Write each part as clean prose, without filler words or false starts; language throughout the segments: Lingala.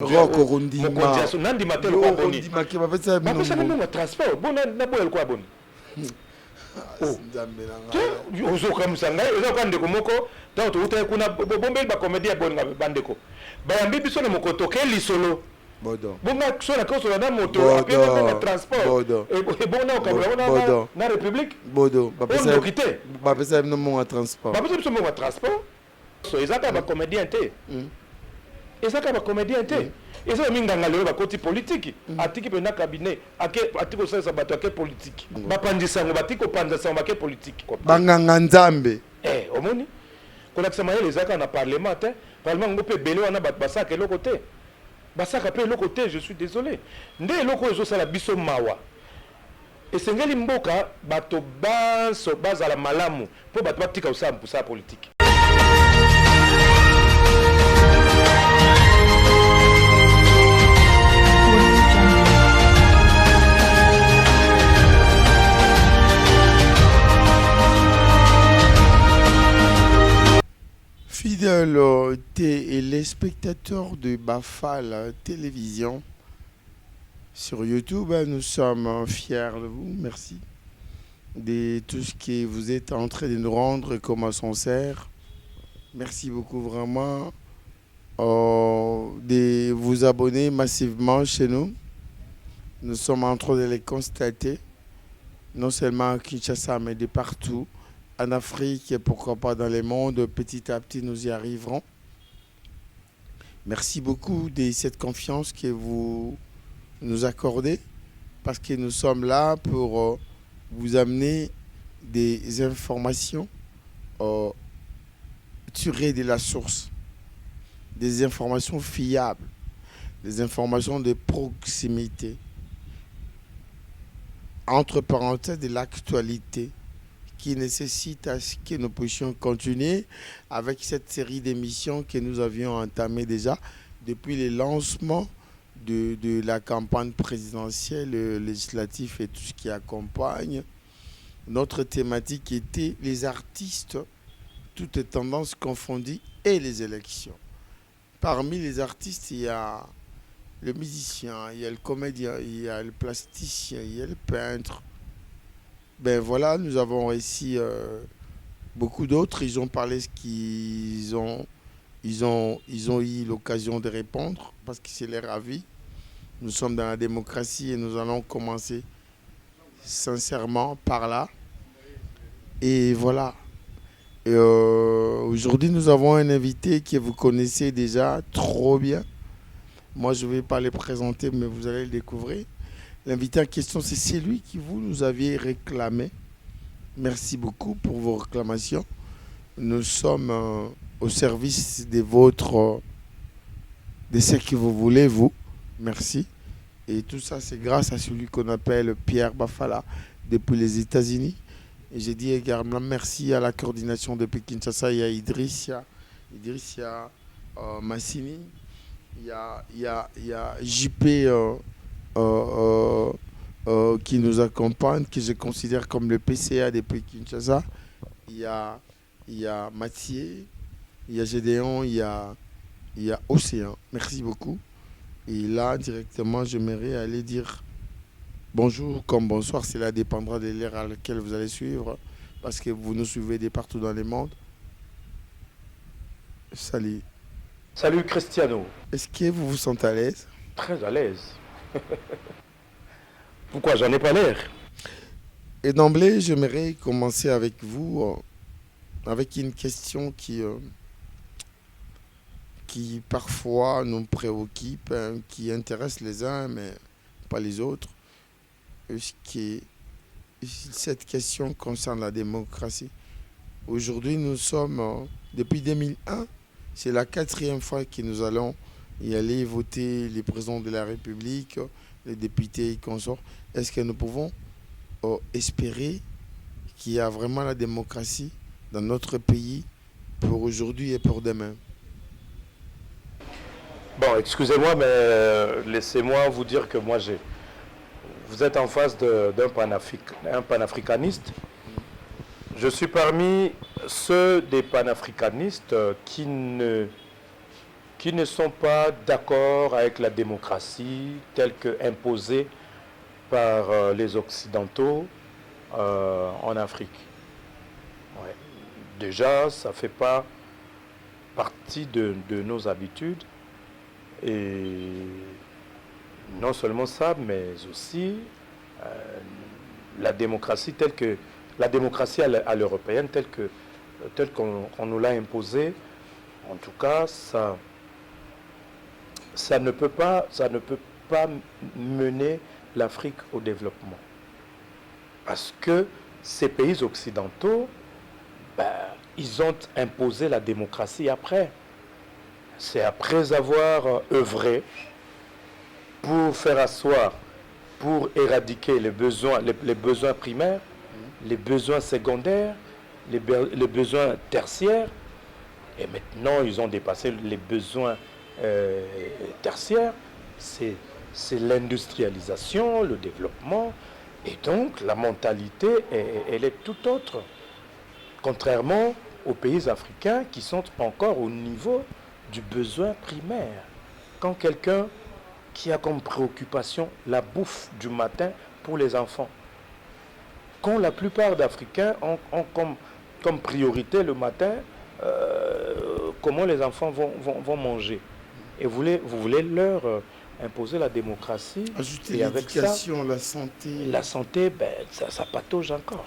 Roko Rondima. Nandi matel Yo kwa boni. Rondima qui m'a fait ça. Ba pesa même transport. Bon na boel kwa boni. Nzambe na nga. Ozo comme ça ngai, ozo kwa ndeko moko, tant to uta kuna bombe ba comédie bon nga bandeko. Ba yambi biso na mokoto ke lisolo. Bodo. Bonga so na koso na moto, après na transport. Bodo. Et bon na na République. Bodo. Ba pesa. Ba pesa même mon transport. Ba pesa biso mo transport. So ezaka ba comédien te. Ezaka ba comédien te. Eza minganga lelo ba koti politique. Atiki pe na cabinet, atiko ça bato ake politique. Ba pandisa ngo batiko pandisa ngo ake politique. Banganga nzambe. Omoni. Kona kusema yele ezaka na parlement te. Parlement ngo pe bele wana bato basaka eloko te. Basaka pe eloko te, je suis désolé. Nde eloko ezo sala biso mawa. Esengeli mboka bato baso bazala malamu po bato batika usala mpusa politique. Fidèles téléspectateurs de Bafal Télévision sur YouTube, nous sommes fiers de vous. Merci de tout ce que vous êtes en train de nous rendre comme sincère. Merci beaucoup vraiment de vous abonner massivement chez nous. Nous sommes en train de les constater, non seulement à Kinshasa, mais de partout. En Afrique et pourquoi pas dans le monde, petit à petit nous y arriverons. Merci beaucoup de cette confiance que vous nous accordez parce que nous sommes là pour vous amener des informations tirées de la source, des informations fiables, des informations de proximité, entre parenthèses de l'actualité, qui nécessite à ce que nous puissions continuer avec cette série d'émissions que nous avions entamées déjà depuis le lancement de la campagne présidentielle, législative et tout ce qui accompagne. Notre thématique était les artistes, toutes tendances confondues, et les élections. Parmi les artistes, il y a le musicien, il y a le comédien, il y a le plasticien, il y a le peintre. Ben voilà, nous avons réussi beaucoup d'autres. Ils ont parlé ce qu'ils ont, ils ont eu l'occasion de répondre parce que c'est leur avis. Nous sommes dans la démocratie et nous allons commencer sincèrement par là. Et voilà. Aujourd'hui, nous avons un invité que vous connaissez déjà trop bien. Moi, je ne vais pas le présenter, mais vous allez le découvrir. L'invité en question, c'est celui que vous nous aviez réclamé. Merci beaucoup pour vos réclamations. Nous sommes au service de de ce que vous voulez, vous. Merci. Et tout ça, c'est grâce à celui qu'on appelle Pierre Bafala depuis les États-Unis. Et j'ai dit également merci à la coordination de Kinshasa. Il y a Idrissia Massini. Il y a JP qui nous accompagne, que je considère comme le PCA depuis Kinshasa. Il y a Mathieu, il y a Gédéon, il y a Océan. Merci beaucoup. Et là, directement, j'aimerais aller dire bonjour comme bonsoir. Cela dépendra de l'ère à laquelle vous allez suivre, parce que vous nous suivez de partout dans le monde. Salut. Salut Cristiano. Est-ce que vous vous sentez à l'aise? Très à l'aise. Pourquoi j'en ai pas l'air? Et d'emblée, j'aimerais commencer avec vous avec une question qui parfois nous préoccupe, qui intéresse les uns mais pas les autres. Cette question concerne la démocratie. Aujourd'hui, nous sommes, depuis 2001, c'est la 4e fois que nous allons y aller voter les présidents de la République, les députés et consorts. Est-ce que nous pouvons espérer qu'il y a vraiment la démocratie dans notre pays pour aujourd'hui et pour demain? Bon, excusez-moi, mais laissez-moi vous dire que moi, vous êtes en face d'un panafricaniste. Je suis parmi ceux des panafricanistes qui ne qui ne sont pas d'accord avec la démocratie telle que imposée par les Occidentaux en Afrique. Ouais. Déjà, ça ne fait pas partie de nos habitudes. Et non seulement ça, mais aussi la démocratie à l'européenne telle qu'on nous l'a imposée. En tout cas, ça ne peut pas mener l'Afrique au développement. Parce que ces pays occidentaux, ils ont imposé la démocratie après. C'est après avoir œuvré pour faire asseoir, pour éradiquer les besoins primaires, les besoins secondaires, les besoins tertiaires. Et maintenant, ils ont dépassé les besoins tertiaires. C'est l'industrialisation, le développement. Et donc, la mentalité, elle est tout autre. Contrairement aux pays africains qui sont encore au niveau du besoin primaire. Quand quelqu'un qui a comme préoccupation la bouffe du matin pour les enfants, quand la plupart d'Africains ont comme priorité le matin comment les enfants vont manger. Et vous voulez leur imposer la démocratie. Ajouter l'éducation, la santé. La santé, ça patauge encore.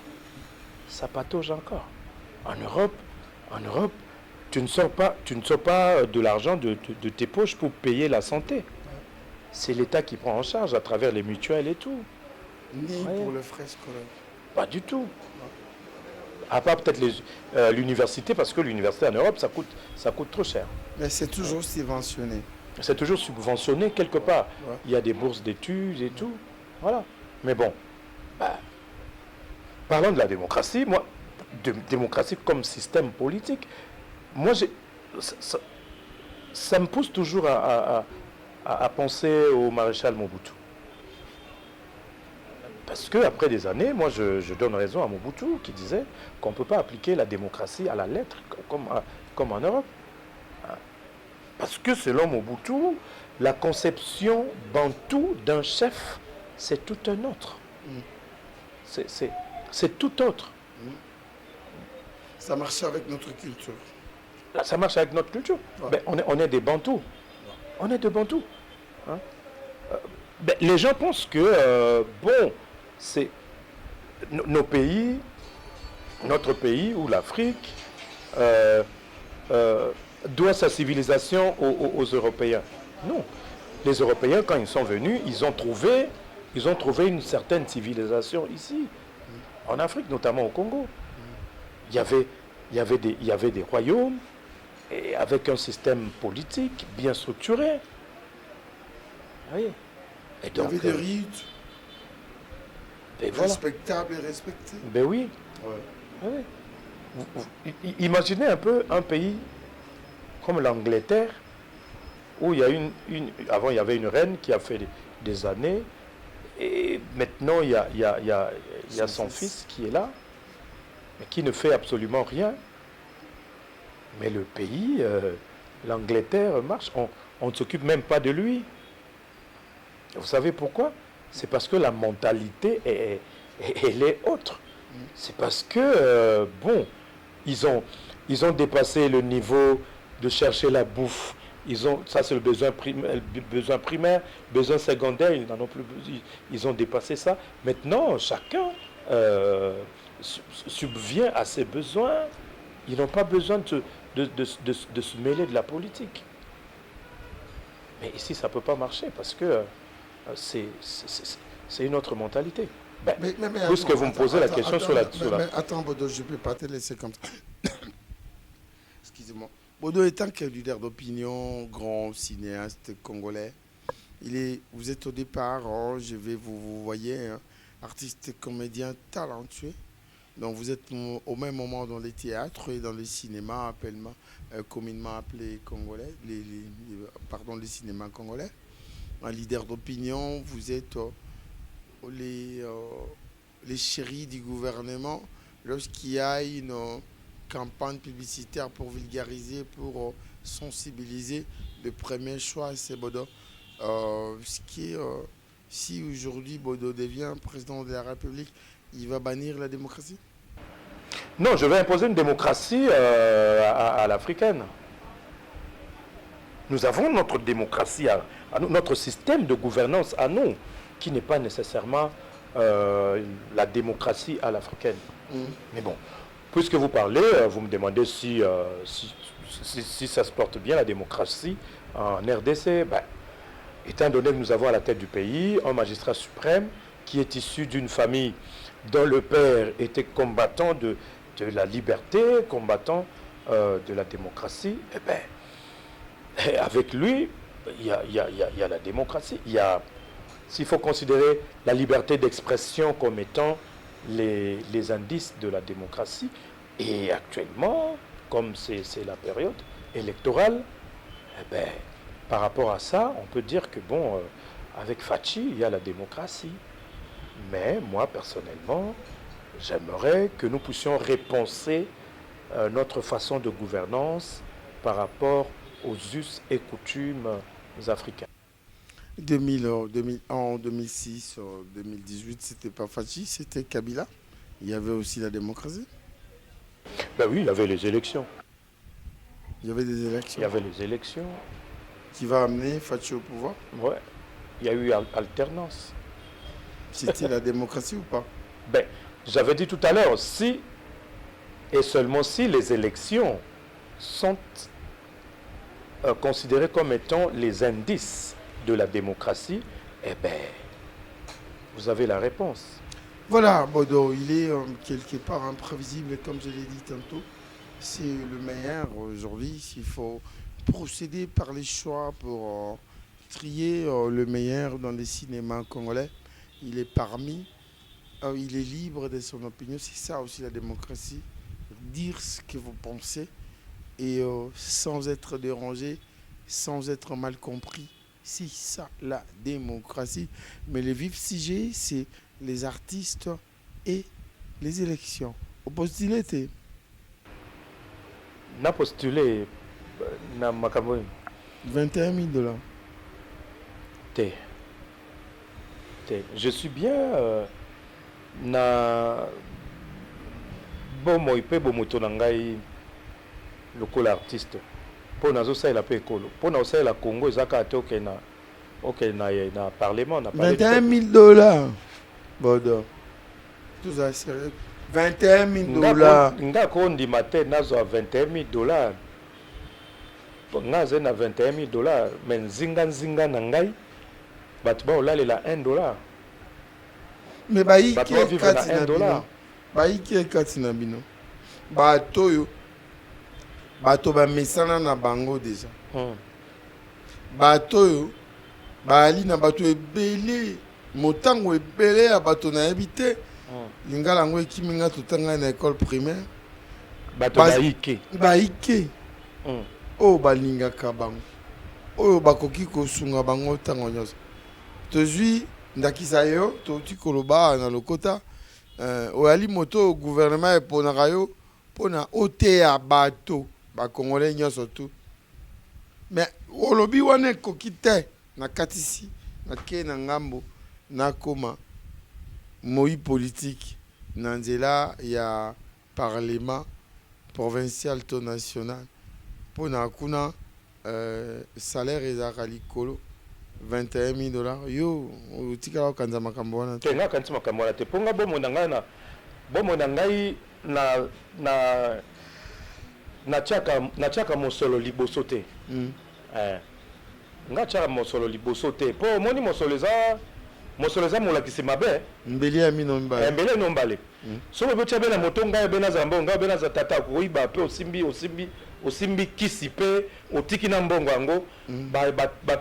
Ça patauge encore. En Europe, tu ne sors pas de l'argent de tes poches pour payer la santé. C'est l'État qui prend en charge à travers les mutuelles et tout. Ni pour les frais scolaires. Pas du tout. À part peut-être l'université, parce que l'université en Europe, ça coûte trop cher. Mais c'est toujours subventionné. C'est toujours subventionné quelque part. Ouais. Il y a des bourses d'études et tout. Voilà. Mais bon, parlons de la démocratie. Moi, démocratie comme système politique, moi, ça me pousse toujours à penser au maréchal Mobutu. Parce qu'après des années, moi, je donne raison à Mobutu qui disait qu'on ne peut pas appliquer la démocratie à la lettre comme en Europe. Parce que selon Mobutu, la conception bantou d'un chef, c'est tout un autre. C'est tout autre. Ça marche avec notre culture. Ça marche avec notre culture. Ouais. On est des bantous. Ouais. On est des bantous. Hein? Les gens pensent que, c'est nos pays, notre pays ou l'Afrique doit sa civilisation aux Européens. Non. Les Européens, quand ils sont venus, ils ont trouvé une certaine civilisation ici, en Afrique, notamment au Congo. Il y avait des royaumes et avec un système politique bien structuré. Oui. Et donc, il y avait des rites respectables et respectés. Ben oui. Ouais. Oui. Imaginez un peu un pays comme l'Angleterre, où il y a avant il y avait une reine qui a fait des années, et maintenant il y a son fils qui est là, mais qui ne fait absolument rien. Mais le pays, l'Angleterre marche, on ne s'occupe même pas de lui. Vous savez pourquoi? C'est parce que la mentalité, elle est autre. C'est parce que, ils ont dépassé le niveau de chercher la bouffe. Ça c'est le besoin primaire, besoin secondaire, ils n'en ont plus, ils ont dépassé ça. Maintenant, chacun subvient à ses besoins. Ils n'ont pas besoin de se mêler de la politique. Mais ici, ça ne peut pas marcher parce que c'est une autre mentalité. Puisque vous me posez la question sur la... Attends, Bodo, je ne peux pas te laisser comme ça. Excusez-moi. Bodo est un leader d'opinion, grand cinéaste congolais. Vous êtes au départ, vous voyez, artiste, comédien talentueux. Donc vous êtes au même moment dans les théâtres et dans les cinémas, communément appelés congolais, les cinémas congolais. Un leader d'opinion, vous êtes les chéris du gouvernement lorsqu'il y a une campagne publicitaire pour vulgariser, pour sensibiliser. le premier choix, c'est Bodo. Si aujourd'hui Bodo devient président de la République, il va bannir la démocratie? Non, je vais imposer une démocratie à l'africaine. Nous avons notre démocratie, notre système de gouvernance à nous, qui n'est pas nécessairement la démocratie à l'africaine. Mais bon, puisque vous parlez, vous me demandez si ça se porte bien la démocratie en RDC. Ben, étant donné que nous avons à la tête du pays un magistrat suprême qui est issu d'une famille dont le père était combattant de la liberté, combattant de la démocratie, eh ben, avec lui, il y a la démocratie. S'il faut considérer la liberté d'expression comme étant les indices de la démocratie, et actuellement, comme c'est la période électorale, eh ben, par rapport à ça, on peut dire que bon, avec Fachi, il y a la démocratie. Mais moi, personnellement, j'aimerais que nous puissions repenser notre façon de gouvernance par rapport aux us et coutumes africains. En 2006, 2018, c'était pas Fachi, c'était Kabila. Il y avait aussi la démocratie. Ben oui, il y avait les élections. Il y avait des élections. Il y avait les élections. Qui va amener Fachi au pouvoir? Ouais. Il y a eu alternance. C'était la démocratie ou pas? Ben, j'avais dit tout à l'heure, si et seulement si les élections sont considérées comme étant les indices de la démocratie, eh bien, vous avez la réponse. Voilà, Bodo, il est quelque part imprévisible, comme je l'ai dit tantôt. C'est le meilleur aujourd'hui. S'il faut procéder par les choix pour trier le meilleur dans les cinémas congolais, il est parmi, il est libre de son opinion. C'est ça aussi la démocratie. Dire ce que vous pensez et sans être dérangé, sans être mal compris. C'est ça la démocratie. Mais le vif sujet, c'est les artistes et les élections. Au postulé, n'a postulé na makambo 21 000 $. Je suis bien na bomo ipe bomoto na ngai lokola artiste po nazo salela pe ekolo po na osalela Congo ezaka te na parlement na 21 000 $. Bodo. Tout ça sérieux. 21 000 $. Nga ko ndima te nazo 21 000 $. Nga ze na 21 000 $, mais nzinga na ngai bato ba olalela $1. Mais bayi ki kati na bino. Bayi ki kati na bino. Bato yo. Bato ba mesana na bango déjà. Bato yo. Bali na bato ebele. Motango ebele ya bato na ebite. Lingala ngo ekiminga tutanga na école primaire. Bato baike. Baike. O balingaka bango. Oyo bakoki kosunga bango tango nyonso. Tozwi ndakisa yo toti koloba na lokota oyali moto gouvernement eponaka yo mpona oteya bato bakongole nyonso tu. Mais olobi wana ekoki te nakatisi nake na ngambo nakoma moi politique na nzela ya parlement provincial to national mpona kuna salaire ezalaka likolo 21 000 $. Yo utikala okanza makambo wana te nga kanisa makambo wana te ponga bomo na ngai na chaka mosolo liboso te. Nga chaka mosolo liboso te po moni mosolo eza molakisi mabe mbeli ya mino mbale mbele no mbale solo bo tshebe na moto ngai be na zambo ngai be na tata ko iba pe osimbi kisi pe otiki na mbongo yango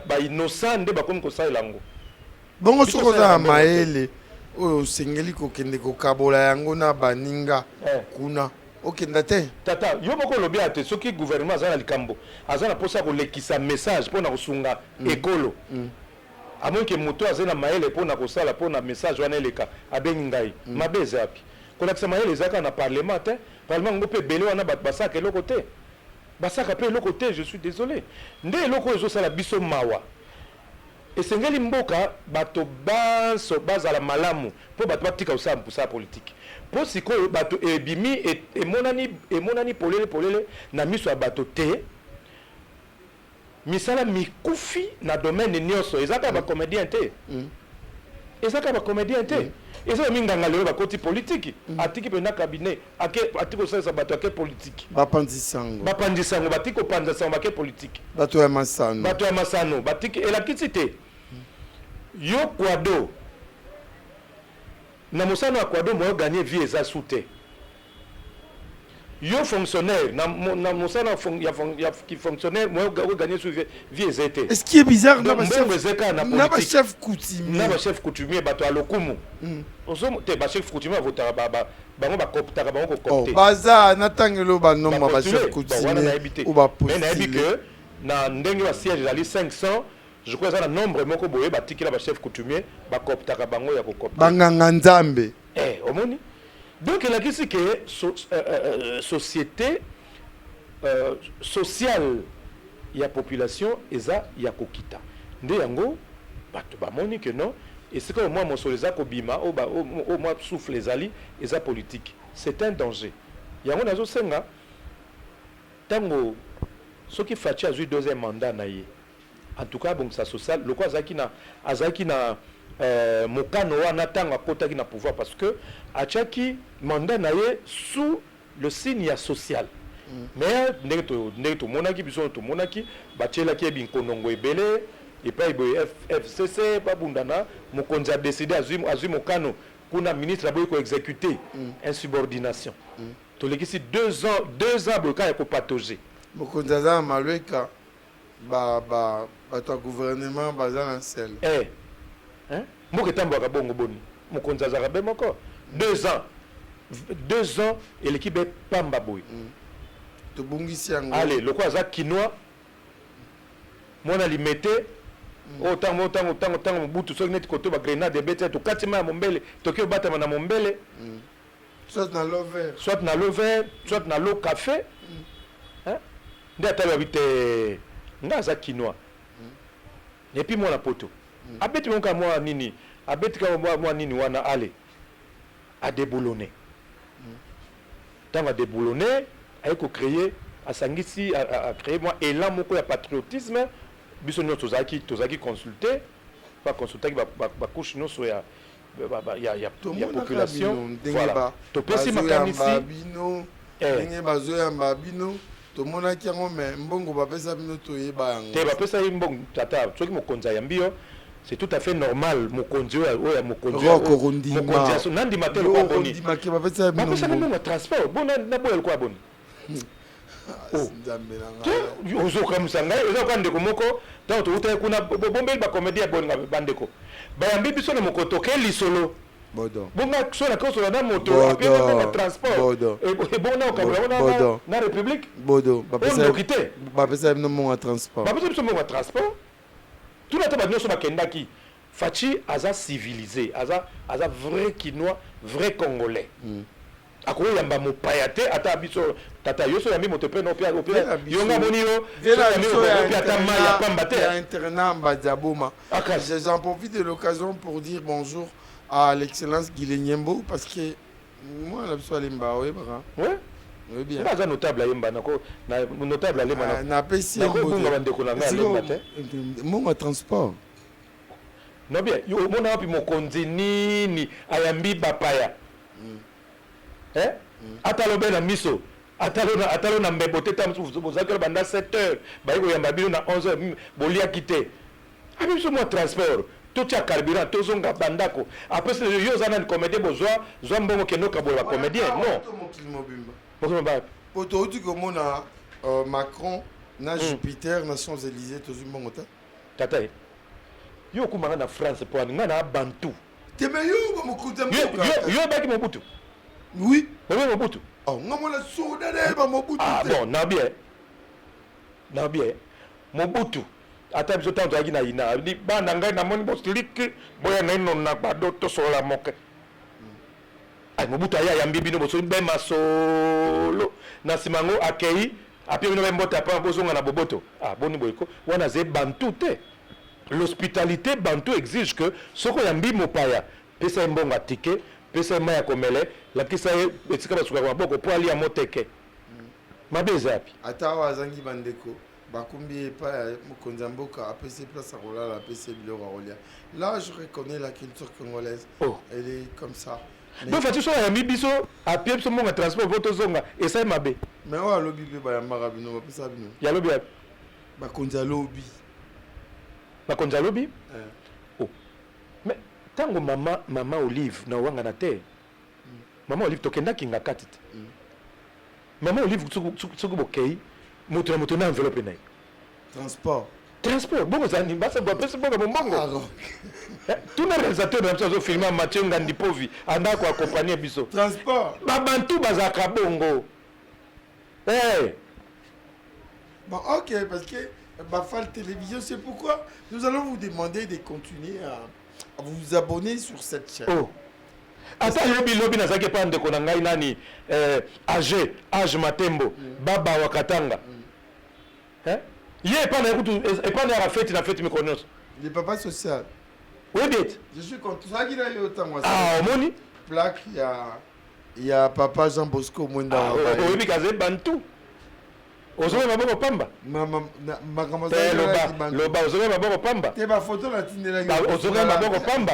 ba innocent nde bakomi kosalela yango bongo soko za maele oyo sengeli kokende kokabola yango na baninga kuna okenda te tata yo moko lobi ate soki gouvernement azana likambo azana posa kolekisa message pona kosunga ekolo amon ke moto azana maele pona kosala pona message wana eleka abengi ngai mabeze api kolakisa maele ezaka na parlement te parlement ngo pe bele wana basaka eloko te basaka pe le côté je suis désolé nde loko ezo sala biso mawa esengeli mboka bato baso bazala malamu po bato batika osala mpusa politique po sikoyo bato ebimi emonani polele na miso ya bato te misala mikufi na domaine nyonso ezaka ba comédien te ezaka ba comédien te ezaka minganga lelo bakoti politique atiki pena cabinet atiko sala bato ake politique bapandisango batiko panza sango bake politique bato ya masano batiki elakiti te yo kwado na mosano ya kwado moyo gagner vie eza sute yo fonctionnaire na mosano qui fonctionnaire moyo gagner sous vie eza te est-ce qui est bizarre na ba chef coutumier na ba chef coutumier bato ya lokumu ozo te ba chef coutumier votara bango bakoptaka bango kokopte baza natangelo banomba ba chef coutumier ou ba postule mais na ebi que na ndenge ba siège ali 500 je crois que le nombre moko boye batikila ba chef coutumier bakoptaka bango ya kokopta banganga nzambe omoni donc il a dit que société sociale ya population eza ya kokita nde yango bato bamoni que non et c'est que moi mosolo eza kobima au moi souffle ezali eza politique c'est un danger yango nazo senga tango soki Faci azwi deuxième mandat na ye en tout cas bon ça social le quoi azaki na mokano wana tanga kotaki na pouvoir parce que achaki mandat na ye sous le signe ya social mais ndenge to monaki biso to monaki bachelaki ebinkonongo ebele et pas FCC pas bundana mokonzi a décidé azwi mokano kuna ministre aboyi ko exécuter insubordination to lekisi 2 ans boka ya ko patauger mokonzi aza malweka bato ya gouvernement baza na sel mboka etambwaka bongo boni mokonzi azaka be moko 2 ans eleki be pamba boye tobongisi yango ale loko aza kinois mwana limete otango mobutu soki neti koto bagrenade ebeti tokatima ya mombele toki obatama na mombele soit na lo vert soit na lo café nde atali babi te nga aza kinois epuis mwana poto abeti monka mwa nini abetika mwa nini wana ale adeboulonné ntango adeboulonné aye kocréer asangisi acréer mwa élan moko ya patriotisme biso nyonso tozalaki consulté baconsultaki bakouche nyonso ya population voilà topesi makanisi ndenge bazoyamba bino tomonaki yango me mbongo bapesa bino toyeba yango te bapesa ye mbongo tata soki mokonzi ayambi yo c'est tout à fait normal mokonzi oyo mokonzi nandima te lokwa boni bapesa bino transport bona naboya lokwa boni ozokamwisa ngai eza loka ndeko moko ntango toutaki kuna bombeli bacomédie ya bolinga bandeko bayambi biso na moko toke lisolo bonga so na kosola na moto apia na transport ebona okabola na république bapesa bino mbongo ya transport bapesa biso mbongo ya transport tuna ta bato nyonso bakendaki Faci aza civilisé aza vrai kinois vrai congolais akoyamba mopaya te ata biso tata yoso yambi moto pe no pia yonga moni yo ata maya pamba te internat Mbadiaboma. J'en profite de l'occasion pour dire bonjour à l'excellence Guilenyembo parce que moi la biso alimba oyebaka oui bien baza notable yemba nako na notable alemba na pesi bunga bandeko na ngala te mon transport no bien yo mona wapi mokonzi nini ayambi bapaya atalo na miso atalo na mbebo te tam bozakela banda 7h bayi koyamba bino na 11h boliaki te abi biso mwa transport totia carburant tozonga bandako après yo oza nani comédien bozwa mbongo kenoka boye bacomédien non poto oti komona Macron na Jupiter na Champs-Élysées tozwi mbongo te tata yo okumanga na France po nga na bantu teme yo bamokuta yo baki mobutu oui mobutu nga mona soda de bamobutu bon na bien mobutu ata biso ntango toyaki na ina bana ngai namoni bosiliki boya na ino na bado tosolola moke mobutu aya yambi bino bosoli be masolo na nsima yango akei Après, on a mbota pa bozonga na boboto. Ah, boni boyko. Wana ze bantu te. L'hospitalité bantu exige que soko ya mbi mopaya pesa mbonga ticket, pesa maya komele, la kisa etika basuka kwa boko po ali ya moteke. Mabeza api. Ata wazangi bandeko. Bakumbi pa mokonza mboka apesi place à rolala apesi biloko à rolia. Là, je reconnais la culture congolaise. Oh. Elle est comme ça. Donc, tu sois un biso à pied sur mon transport, votre zonga, et ça m'a bé. Mais on a lobby, bah, y'a marabino, on ça bino. Y'a lobby. Bah, konza lobby. Bah, konza lobby. Oh. Mais, tant que maman Olive, na wanga na terre. Maman Olive, tokenda kinga katit. Maman Olive, tsuku bokei, moto na enveloppe na. Transport, bon, ça n'y va, ça doit pas se voir comme bongo. Tous les réalisateurs de la film, Mathieu Ngandipovi, anda ko accompagner biso. Transport. Babantu bazaka bongo. Eh. Bon, ok, parce que Bafal Télévision, c'est pourquoi nous allons vous demander de continuer à vous abonner sur cette chaîne. Oh. Attends, lobby nazaki pa ndeko na ngai nani age Matembo, Baba Wakatanga. Hein? Il est pas dans la fête, la fête me connaît. Les papas social. Oui, bien. Je suis contre ça qu'il a eu autant. Ah, au moni? Plaque, il y a papa Jean Bosco Mwenda. Ah, oui, mais il y a Bantou. Ozome maboko pamba. Loba ozome maboko pamba. Te ba photo la tindela. Ozome maboko pamba.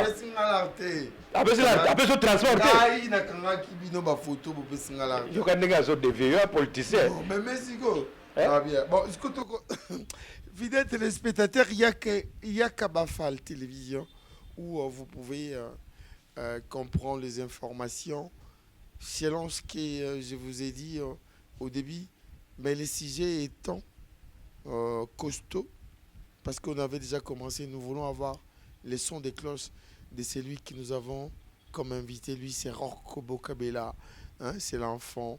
Après ce transport. Ai na kanga kibino ba photo bo pesingala. Yo kandenga zo de vieux politicien. Mais merci go. Ah bien. Bon, écoute, fidèles téléspectateurs, il y a Kabafal Télévision où vous pouvez comprendre les informations selon ce que je vous ai dit au début. Mais le sujet étant costaud, parce qu'on avait déjà commencé, nous voulons avoir les sons des cloches de celui que nous avons comme invité. Lui, c'est Rocco Bokabela. Hein, c'est l'enfant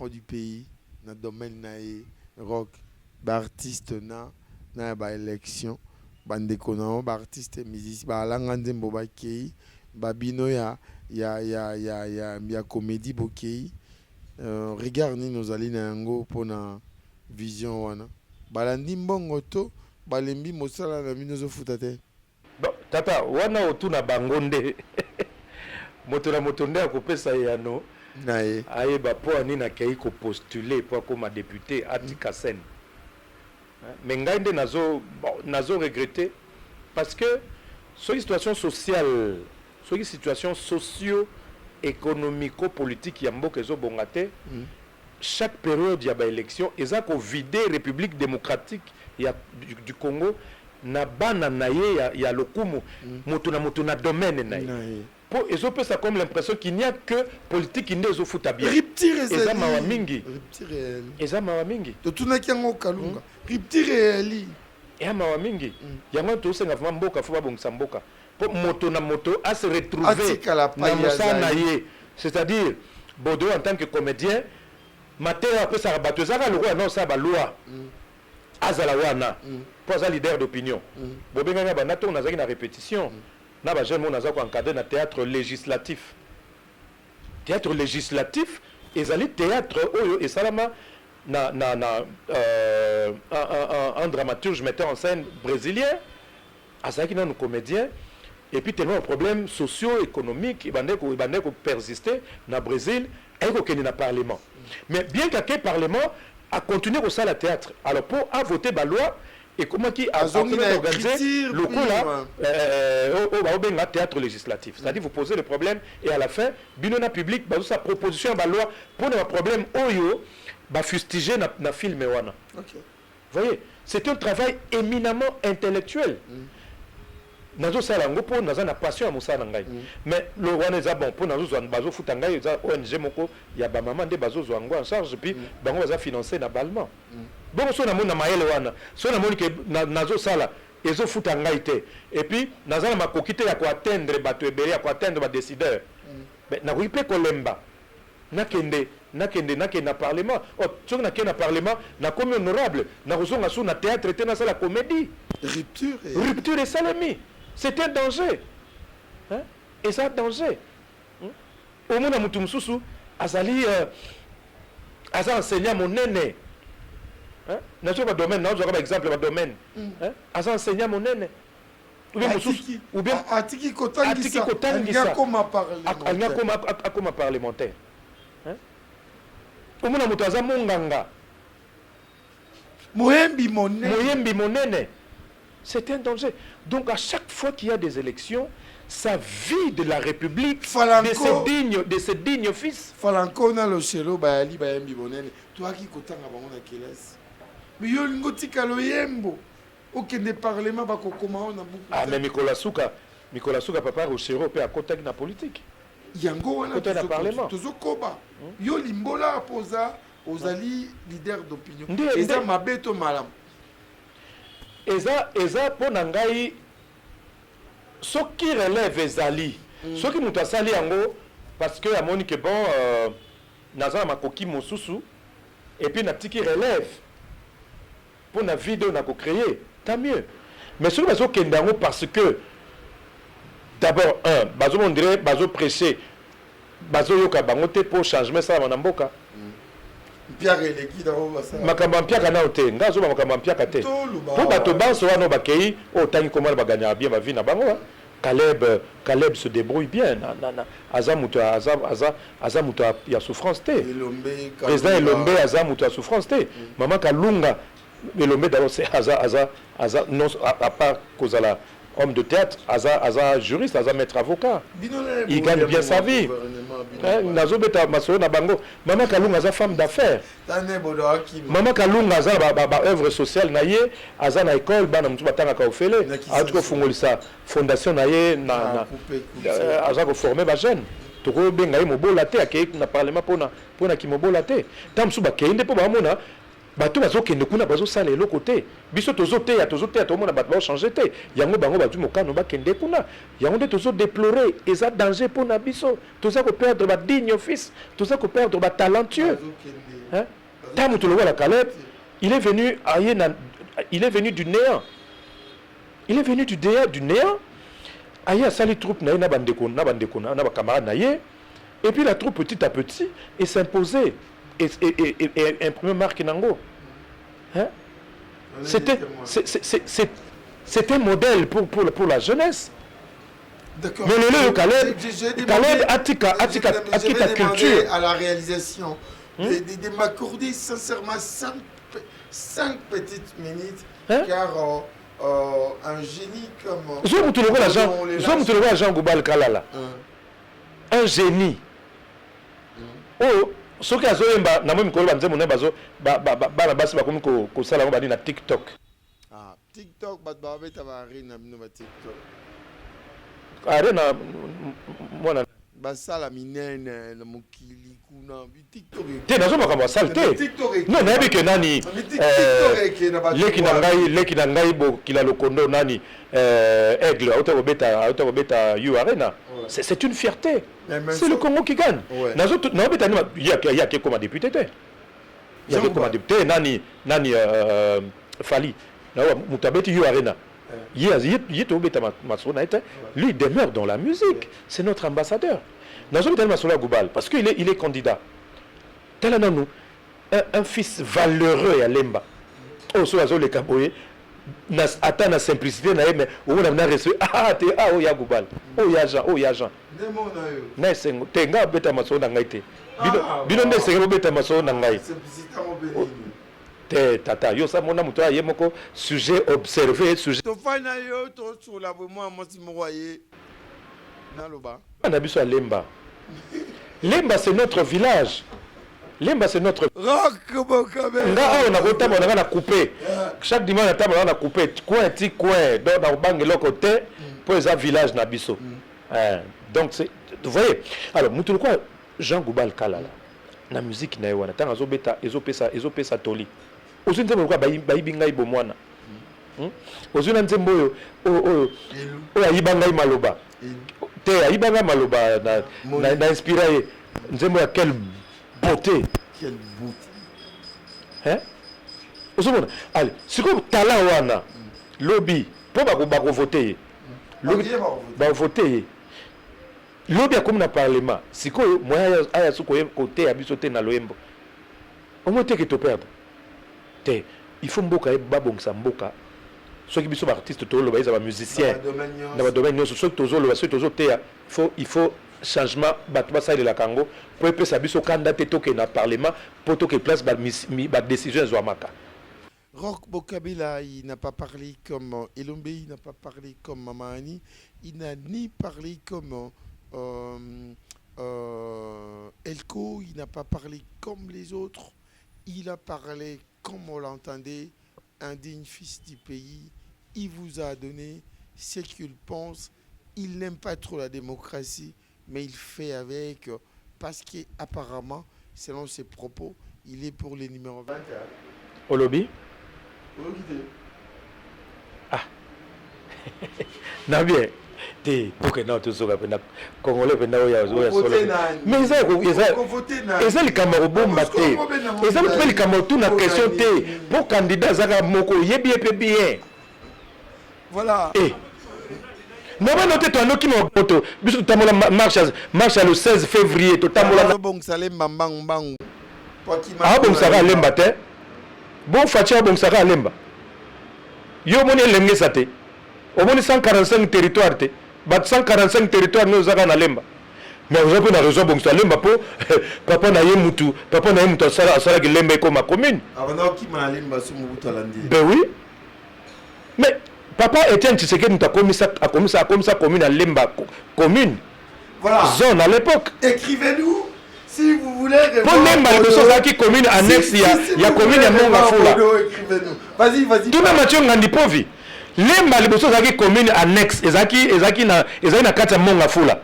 du pays. Na domaine nae rock artiste na ba élection bandeko na ba artiste musicien ba langa nzembo ba kei ba bino ya comédie bokei regarde ni nos ali na yango pona vision wana balandi mbongo to balembi mosala na bino zo futa te. Bon tata wana otuna bangonde moto na moto nde akopesa yano aye ba po ani na kei ko postuler pour comme député atika sen. Mais ngai nde nazo regretter parce que sur situation sociale, sur situation socio-économico-politique ya mboka ezo bongate chaque période ya ba élection eza ko vider République démocratique du Congo na bana na ye ya lokumu moto na domaine na ye. Ils ont ça comme l'impression qu'il n'y a que politique qui n'est pas bien. Riptire Eza mawa mingi. Eza mawa mingi. To tuna kiango kalunga. Riptire eli. Eza mawa mingi. Yango to senga fama mboka fama bongisa mboka. Po moto na moto a se retrouver na mosana ye. C'est-à-dire Bodo en tant que comédien mater après ça rabattu ça le roi non ça ba loi. Azala wana. Pour ça leader d'opinion. Bobenga ba nato na zaki na répétition. Na ba jeune mon azako encadré na théâtre législatif. Théâtre législatif ezali théâtre oyo et salama un dramaturge metteur en scène brésilien azaki na comédien et puis tellement de problèmes socio-économiques ibande ko persister na Brésil et ko keni na parlement. Mais bien qu'à parlement a continué au salle théâtre. Alors pour a voter ba loi et comment qui a organisé le coup là au théâtre législatif. C'est-à-dire vous posez le problème et à la fin binona public ba sa proposition à loi pour le problème oyo ba fustiger na film wana. OK. Vous voyez, c'est un travail éminemment intellectuel. Nazo sala ngo po naza na passion à mosala ngai. Mais le wana za bon pour nazo zwan bazo futa ngai za ONG moko ya ba maman de bazo zwango en charge puis bango baza financer na ballement. Bon so na mona maele wana so na moni ke nazo sala ezo futa ngai te et puis naza na makokite ya ko atteindre bato ebele ya ko atteindre ba décideur. Mais na ripe kolemba nakende na parlement oh so na kena parlement na comme honorable na kozonga sous na théâtre te na sala comédie rupture et salami. C'est un danger. Hein? Et ça, danger. Au monde, mutu mususu, azali aza enseignant monene nazo ba domaine nazo ba exemple ba domaine aza enseignant monene ou bien mosusu ou bien atiki kotangisa akoma parlementaire omona moto aza monganga moyembi monene. C'est un danger. Donc à chaque fois qu'il y a des élections, ça vide la République de ses dignes fils. Falanko na lo chelo bayali bayembi monene. Toi qui kotanga bango na kelasi. Mais yo lingotika lo yembo. Okende parlement bakokoma na buku. Ah mais Nicolas Souka papa au chero pe akotaki na politique. Yango wana côté na parlement. Tozokoba. Yo limbola posa ozali leader d'opinion. Eza mabeto malam. Eza pona ngai soki relève ezali. Soki mutu asali yango parce que amoni que bon naza makoki mosusu et puis na tiki relève pour na vidéo na ko créer tant mieux. Mais soki bazo kendango parce que d'abord bazo on dirait bazo prêcher bazo yoka bango te pour changement ça na mboka. Pierre eleki dans basa makambo mpiaka na ote ngazo ba makambo mpiaka te po bato banso wana bakei o tangi comment ba gagner bien ma vie na bango. Caleb se débrouille bien aza muto ya souffrance te président Elombe aza muto ya souffrance te maman Kalunga Elombe d'abord c'est aza non à part kozala homme de théâtre aza juriste aza maître avocat il gagne bien sa vie nazobeta masolo na bango maman Kalunga aza femme d'affaires maman Kalunga aza ba œuvre sociale na ye aza na école bana mutu batanga ka ofele atuko fungolisa fondation na ye na aza ko former ba jeune toko benga ye mobola te akei na parlement pona ki mobola te tamsu ba keinde po ba mona bato bazokende kuna bazosala eloko te biso tozoteya tomona bato baochange te yango bango bazwi mokano bakende kuna yango nde tozodéplore eza danger mpona biso toza koperdre badigne fils toza koperdre batalentueux ta moto lokola Caleb il est venu du néant aye asali troupe na ye na bandeko na bacamarade na ye et puis la troupe petit à petit et s'imposer et imprimer marque nango. C'était un modèle pour la jeunesse. D'accord. Mais le Caleb Atika culture à la réalisation de m'accorder sincèrement 5 petites minutes car un génie comme Jean Goubal Kalala un génie soki azoyemba na moi mikolo banze mona bazo bana basi bakomi ko sala ngobani na TikTok TikTok bat ba beta ba rina mino ba TikTok arena mona basala minene na mokili kuna TikTok te nazo makambo salte non na bi ke nani leki na ngai bo kila lokondo nani aigle auto beta you arena c'est une fierté c'est le Congo qui gagne nazo na beta ni il y a comme député te il y a comme député nani Fali na mutabeti you arena il to beta masona était lui demeure dans la musique c'est notre ambassadeur nazo beta masona Goubal parce que il est candidat tel un fils valeureux à Lemba so azo le kaboye ata na simplicité na ye mais omona na reçu oya Goubal oya Jean na esengo te nga beta masolo na ngai te bino nde esengo beta masolo na ngai te tata yo sa mona moto aye moko sujet observé sujet tofana yo tosula vraiment mosi moko aye naloba na biso ya Lemba c'est notre village. Lemba c'est notre rock nga on a kotama on a coupé chaque dimanche on tama on a coupé coin donc dans bangelo côté pour les village na biso donc c'est vous voyez alors mutu quoi Jean Goubal Kalala na musique na yewana tanga zobeta ezopesa toli ozinze pourquoi bayibinga ibo mwana ozuna nzembo oyo ayibanga maloba te ayibanga maloba na inspiré nzembo ya quel beauté. Quelle beauté. Hein? Allez, c'est comme talent wana. Lobby, pour bako voter. Lobby ba voter. Lobby comme na parlement. C'est quoi moi aya suko côté abisote na loembo. Au moins, tu que perdre. Il faut mboka et babong sa mboka. Ceux qui sont artistes, tous les musiciens, dans le domaine, ceux il faut changement, ça de la Congo, pour que ça puisse candidater dans le Parlement, pour que place la décision soit maka. Roch Bokabila, il n'a pas parlé comme Elombe, il n'a pas parlé comme Mamani, il n'a ni parlé comme Elko, il n'a pas parlé comme les autres, il a parlé comme on l'entendait, un digne fils du pays. Il vous a donné ce qu'il pense. Il n'aime pas trop la démocratie, mais il fait avec parce qu'apparemment, selon ses propos, il est pour les numéros 21. Au lobby? Ah. Non bien. Pour que nous tous Congolais mais ils ont les camarades bombaté. Ils ont les camarades tout la question pour candidat Zaka Moko bien. Voilà. Non, mais notez toi, nous qui nous avons vu marche le 16 février. Ah, bon, ça l'est mbang. Ah, bon, ça va lemba te. Bon, Fatia, bon, ça va lemba. Yo, moni lemge sate. Au moins 145 territoires te. Bat 145 territoires nous avons à lemba. Mais vous avez raison, bon, ça lemba pour papa na yemutu, papa na yemutu sala que lemba comme ma commune. Avant qui m'a lemba sur mon bout à l'andi. Ben oui. Mais papa Etienne Tshisekedi nous a commis ça commune à Lemba commune. Voilà. Zone à l'époque. Écrivez-nous si vous voulez. Pour Lemba les choses qui commune annexe il y a commune à Mongafula. Écrivez-nous. Vas-y. Tout le match ngandi povi. Lemba les choses qui commune annexe ezaki na kati ya Mongafula.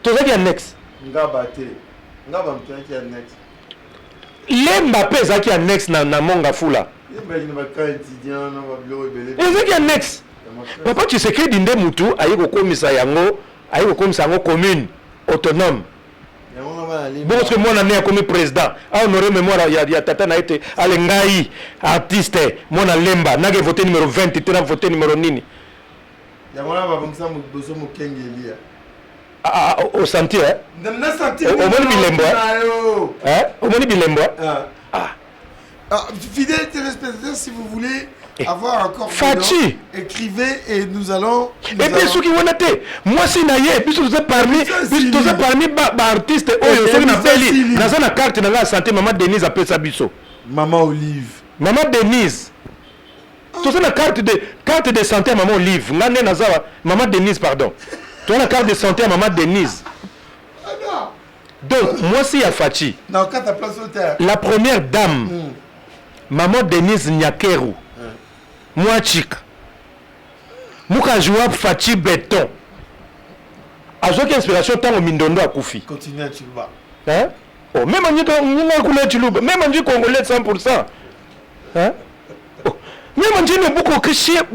Tout ça qui annexe. Ngaba mtaki annexe. Lemba pe ezaki annexe na Mongafula. Ezaki annexe. Papa Tshisekedi nde mutu ayi kokomisa yango commune autonome. Parce que moi nané comme président, a honoré mémoire ya tata na été alengai artiste mona lemba na voté numéro 20 tu na voté numéro nini. Ya mona ba bongisa mu boso mu kengelia. Au sentier hein. Na sentier. Au moni bilembo hein. Au moni bilembo. Fidèles téléspectateurs, si vous voulez avoir encore Fachi, écrivez et nous allons. Et puis ceux qui vont noter, moi si naïe, puis vous êtes parmi artistes, dans la carte de la santé, maman Denise appelle ça biso. Maman Olive. Maman Denise. Tu as la carte de santé à maman Olive. Maman Denise, pardon. Tu as la carte de santé à maman Denise. Donc, moi si à Fachi, la première dame. Maman Denise Nyakeru, moi chic, Mouka joua Fachi Béton. A joué inspiration tant au Mindondo à Koufi. Continue à Tchouba. Hein? Oh, même en Tchouba, même en Congolais 100%. Hein? Oh, même en Tchouba, beaucoup de chiens.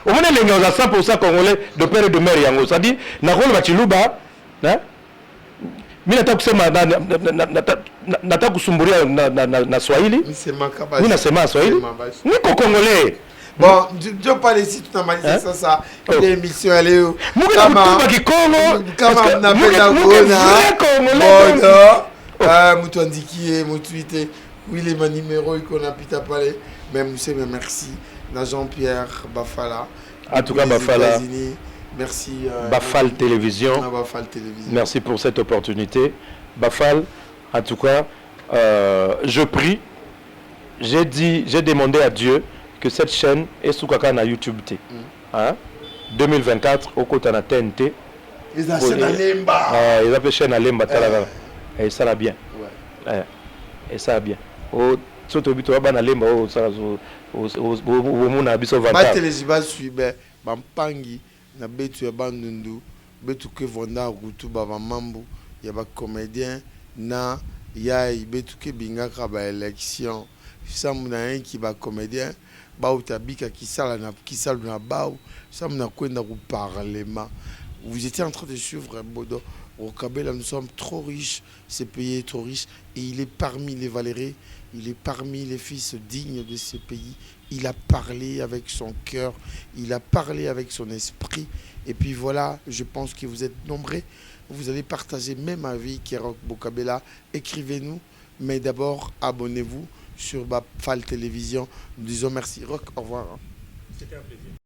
Au moins, les gens à 100% Congolais de père et de mère. Ça dit, na rôle Bachiluba. Hein? Mimi nataka kusema nataka kusumbulia na Swahili. Mimi nasema Swahili. Niko Congolais. Bon, je parle ici tout en malisé ça. L'émission elle est où? Kama Kikongo. Kama mnapenda kuona. Mtu andikie, mtu ite. Oui, les numéros iko napita pale. Mais merci na Jean-Pierre Bafala. En tout cas Bafala. Merci. Bafal Télévision. Bafal Télévision. Merci pour cette opportunité. Bafal, en tout cas, je prie, j'ai demandé à Dieu que cette chaîne est sous na YouTube. Hein? 2024, au côté de la TNT. Ils ont chaîne à Lemba. Ils ont chaîne à Lemba. Et ça va bien. Ouais. Et ça va bien. Surtout, tu vas Lemba. Na betu ya bandundu betu ke vonda rutu baba mambu ya ba comédien na yai betu ke bingaka ba élection samu na un qui ba comédien ba utabika kisala na bao samu na kwenda ku parlement. Vous étiez en train de suivre Bodo au Kabela. Nous sommes trop riches, ce pays est trop riche et il est parmi les Valérés, il est parmi les fils dignes de ce pays. Il a parlé avec son cœur, il a parlé avec son esprit. Et puis voilà, je pense que vous êtes nombreux. vous allez partager même avis que Roch Bokabela. Écrivez-nous, mais d'abord abonnez-vous sur Bafal Télévision. Nous disons merci. Roch, au revoir. C'était un plaisir.